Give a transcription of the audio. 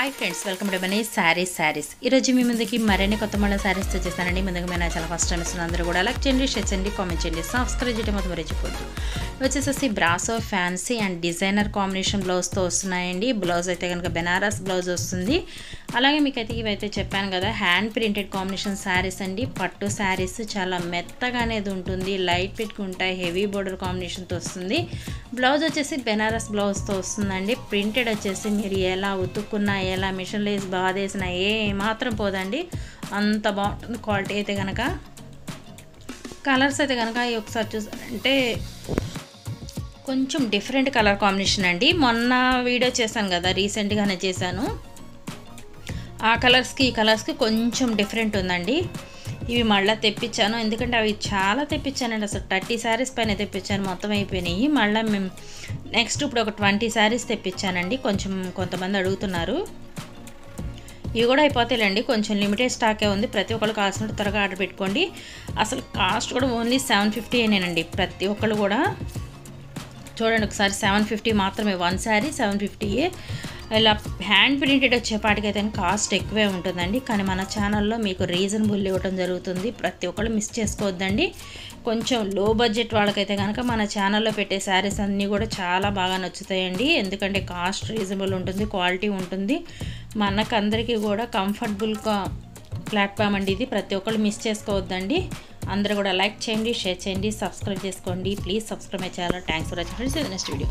Hi friends, welcome to money saris. ఈరోజు మీ ముందుకి మరిన్ని కొత్త మళ్ళీ శారీస్ వచ్చేసానండి. ముందుగా మీరు చాలా ఫస్ట్ టైం వస్తున్న అందరూ కూడా లైక్ చేయండి, షేర్ చేయండి, కామెంట్ చేయండి, సబ్స్క్రైబ్ చేయడం మొత్తం మర్చిపోద్దు. వచ్చేసేసి బ్రాసో ఫ్యాన్సీ అండ్ డిజైనర్ కాంబినేషన్ బ్లౌజ్తో వస్తున్నాయండి. బ్లౌజ్ అయితే కనుక బెనారస్ బ్లౌజ్ వస్తుంది. అలాగే మీకైతే ఇవైతే చెప్పాను కదా, హ్యాండ్ ప్రింటెడ్ కాంబినేషన్ శారీస్ అండి. పట్టు శారీస్ చాలా మెత్తగా అనేది ఉంటుంది, లైట్ వెయిట్గా ఉంటాయి, హెవీ బోర్డర్ కాంబినేషన్తో వస్తుంది. బ్లౌజ్ వచ్చేసి బెనారస్ బ్లౌజ్తో వస్తుందండి. ప్రింటెడ్ వచ్చేసి మీరు ఎలా ఉతుక్కున్నా, ఎలా మిషన్ లేసి బాధేసినా ఏ మాత్రం పోదండి, అంత బాగుంటుంది క్వాలిటీ అయితే కనుక. కలర్స్ అయితే కనుక ఒకసారి చూసారంటే కొంచెం డిఫరెంట్ కలర్ కాంబినేషన్ అండి. మొన్న వీడియో చేశాను కదా, రీసెంట్గానే చేశాను. ఆ కలర్స్కి ఈ కలర్స్కి కొంచెం డిఫరెంట్ ఉందండి. ఇవి మళ్ళీ తెప్పించాను, ఎందుకంటే అవి చాలా తెప్పించానండి. అసలు 30 శారీస్ పైన తెప్పించాను, మొత్తం అయిపోయినాయి. మళ్ళీ మేము నెక్స్ట్ ఇప్పుడు ఒక 20 శారీస్ తెప్పించానండి. కొంతమంది అడుగుతున్నారు. ఇవి కూడా అయిపోతాయిలేండి, కొంచెం లిమిటెడ్ స్టాకే ఉంది. ప్రతి ఒక్కళ్ళు కావాల్సినట్టు త్వరగా ఆర్డర్ పెట్టుకోండి. అసలు కాస్ట్ కూడా ఓన్లీ 750 ఏనేనండి. ప్రతి ఒక్కళ్ళు కూడా చూడండి ఒకసారి, 750 మాత్రమే. 1 శారీ 750. ఇలా హ్యాండ్ ప్రింటెడ్ వచ్చేపాటికైతే కాస్ట్ ఎక్కువే ఉంటుందండి, కానీ మన ఛానల్లో మీకు రీజనబుల్ ఇవ్వడం జరుగుతుంది. ప్రతి ఒక్కళ్ళు మిస్ చేసుకోవద్దండి. కొంచెం లో బడ్జెట్ వాళ్ళకైతే కనుక మన ఛానల్లో పెట్టే శారీస్ అన్నీ కూడా చాలా బాగా నచ్చుతాయండి. ఎందుకంటే కాస్ట్ రీజనబుల్ ఉంటుంది, క్వాలిటీ ఉంటుంది, మనకందరికీ కూడా కంఫర్టబుల్గా ప్లాట్ఫామ్ అండి ఇది. ప్రతి ఒక్కళ్ళు మిస్ చేసుకోవద్దండి. అందరూ కూడా లైక్ చేయండి, షేర్ చేయండి, సబ్స్క్రైబ్ చేసుకోండి. Please subscribe my channel. Thanks for watching friends. Next video.